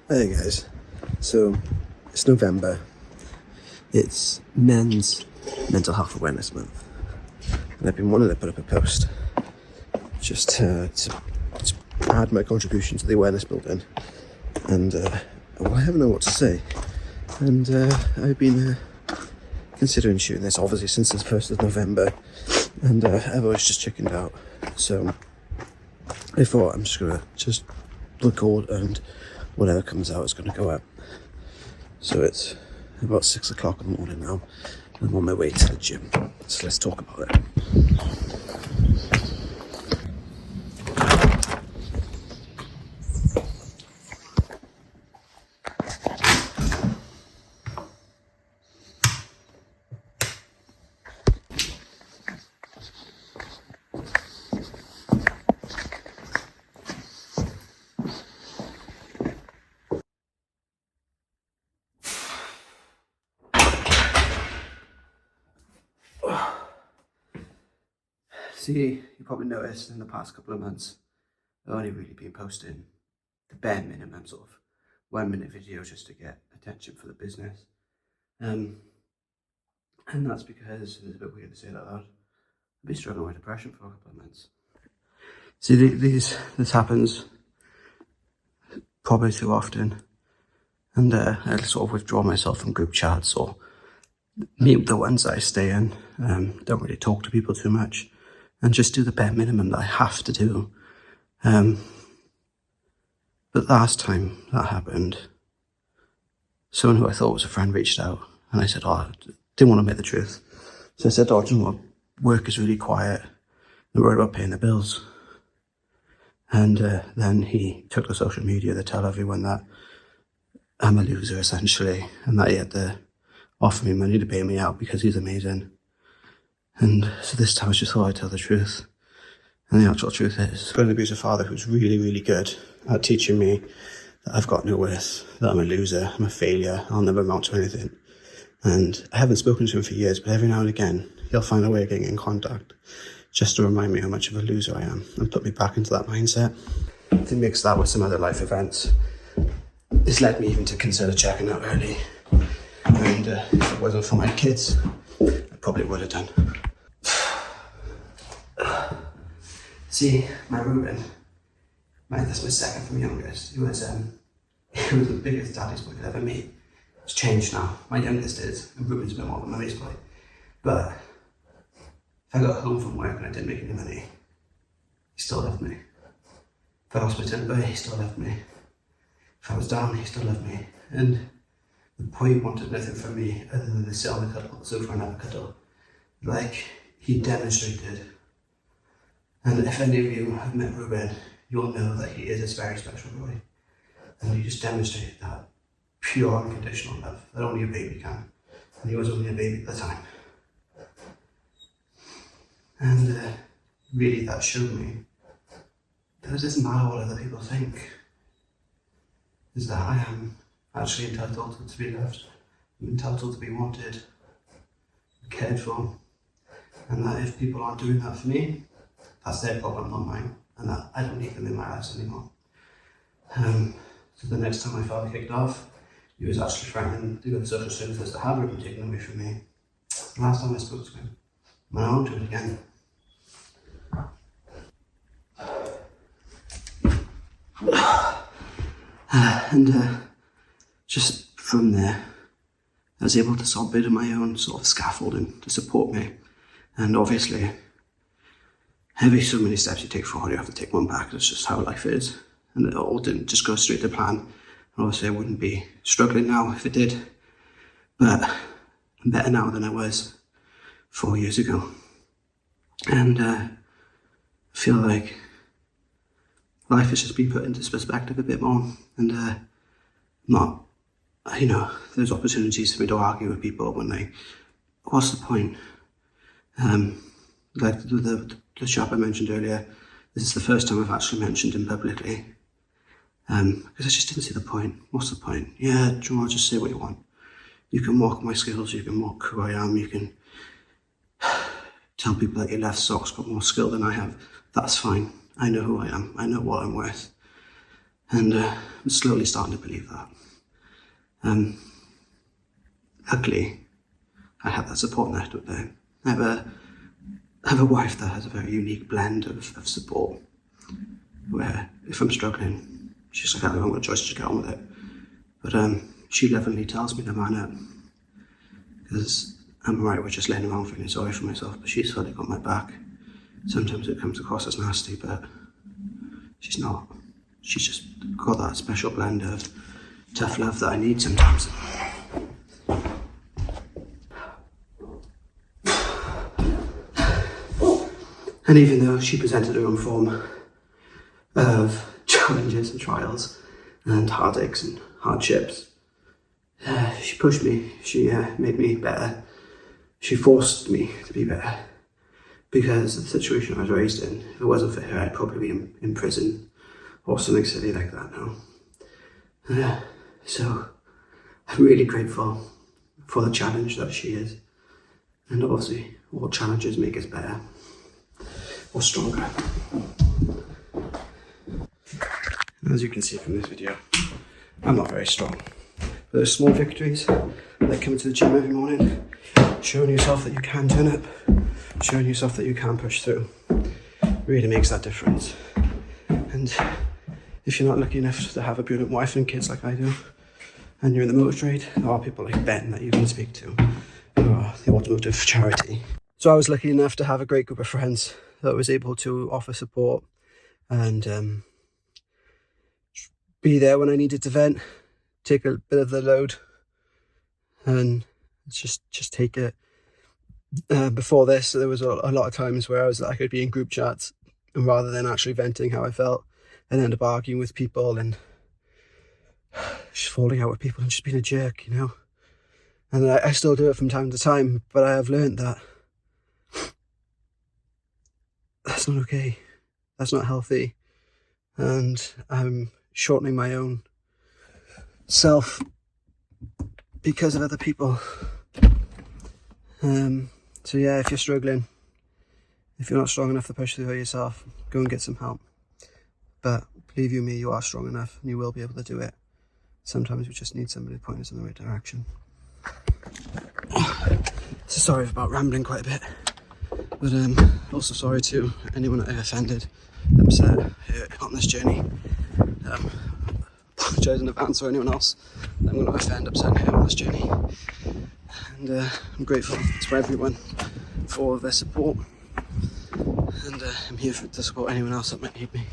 Hey guys, so it's November, it's Men's Mental Health Awareness Month, and I've been wanting to put up a post just to add my contribution to the awareness building, and well, I haven't known what to say, and I've been considering shooting this obviously since the 1st of November, and I've always just chickened out, so I thought I'm just going to record and whatever comes out is going to go up. So it's about 6 o'clock in the morning now. I'm on my way to the gym. So let's talk about it. See, you probably noticed in the past couple of months, I've only really been posting the bare minimum, sort of 1 minute videos just to get attention for the business. And that's because, it's a bit weird to say that out loud, I've been struggling with depression for a couple of months. See, this happens probably too often, and I sort of withdraw myself from group chats or mute the ones that I stay in, don't really talk to people too much, and just do the bare minimum that I have to do. But last time that happened, someone who I thought was a friend reached out, and I said, I didn't want to admit the truth. So I said, do you know what? Work is really quiet. I'm worried about paying the bills. And then he took to social media to tell everyone that I'm a loser, essentially, and that he had to offer me money to pay me out because he's amazing. And so this time I just thought I'd tell the truth. And the actual truth is, I've got an abusive father who's really, really good at teaching me that I've got no worth, that I'm a loser, I'm a failure, I'll never amount to anything. And I haven't spoken to him for years, but every now and again, he'll find a way of getting in contact just to remind me how much of a loser I am and put me back into that mindset. To mix that with some other life events, this led me even to consider checking out early. And if it wasn't for my kids, I probably would have done. See, my Ruben, that's my second from youngest. He was the biggest daddy's boy I've ever met. It's changed now. My youngest is, and Ruben's a bit more of a mummy's boy. But if I got home from work and I didn't make any money, he still loved me. If I lost my temper, he still loved me. If I was down, he still loved me. And the boy wanted nothing from me other than to sit on the sofa and have a cuddle. Like he demonstrated. And if any of you have met Ruben, you'll know that he is a very special boy. And he just demonstrated that pure unconditional love that only a baby can. And he was only a baby at the time. And really that showed me that it doesn't matter what other people think. Is that I am actually entitled to be loved. I'm entitled to be wanted, cared for. And that if people aren't doing that for me, that's their problem, not mine, and that I don't need them in my lives anymore. So the next time my father kicked off, he was actually threatening to go to social services to have Ruben taken away from me. The last time I spoke to him, and I won't do it again. And just from there, I was able to sort of build my own sort of scaffolding to support me, and obviously, every so many steps you take forward, you have to take one back. That's just how life is. And it all didn't just go straight to plan. And obviously I wouldn't be struggling now if it did. But I'm better now than I was 4 years ago. And I feel like life has just been put into perspective a bit more. And not, there's opportunities for me to argue with people when what's the point? Like the chap I mentioned earlier, this is the first time I've actually mentioned him publicly. Because I just didn't see the point. What's the point? Yeah, Jamal, just say what you want. You can mock my skills, you can mock who I am, you can tell people that your left sock's got more skill than I have. That's fine. I know who I am. I know what I'm worth. And I'm slowly starting to believe that. Luckily, I have that support network there. I have a wife that has a very unique blend of support, where if I'm struggling, she's like, I don't want a choice, just get on with it. But she lovingly tells me to man up, because I'm alright with just laying around feeling sorry for myself, but she's fully got my back. Sometimes it comes across as nasty, but she's not. She's just got that special blend of tough love that I need sometimes. And even though she presented her own form of challenges and trials and heartaches and hardships, she pushed me, she made me better, she forced me to be better. Because of the situation I was raised in, if it wasn't for her, I'd probably be in prison or something silly like that now. So I'm really grateful for the challenge that she is. And obviously, all challenges make us better or stronger. As you can see from this video, I'm not very strong. But those small victories, like coming to the gym every morning, showing yourself that you can turn up, showing yourself that you can push through, really makes that difference. And if you're not lucky enough to have a brilliant wife and kids like I do, and you're in the motor trade, there are people like Ben that you can speak to, who are the automotive charity. So I was lucky enough to have a great group of friends that was able to offer support and be there when I needed to vent, take a bit of the load, and just take it. Before this, there was a lot of times where I could be in group chats, and rather than actually venting how I felt, I'd end up arguing with people and just falling out with people and just being a jerk, you know. And I still do it from time to time, but I have learned that that's not okay, that's not healthy, and I'm shortening my own self because of other people. So yeah, if you're struggling, if you're not strong enough to push through it yourself, go and get some help. But believe you me, you are strong enough and you will be able to do it. Sometimes we just need somebody to point us in the right direction. So sorry about rambling quite a bit, but also sorry to anyone that I've offended, upset on this journey. Apologise in advance for anyone else that I'm going to offend, upset here on this journey. And I'm grateful to everyone for their support, and I'm here to support anyone else that might need me.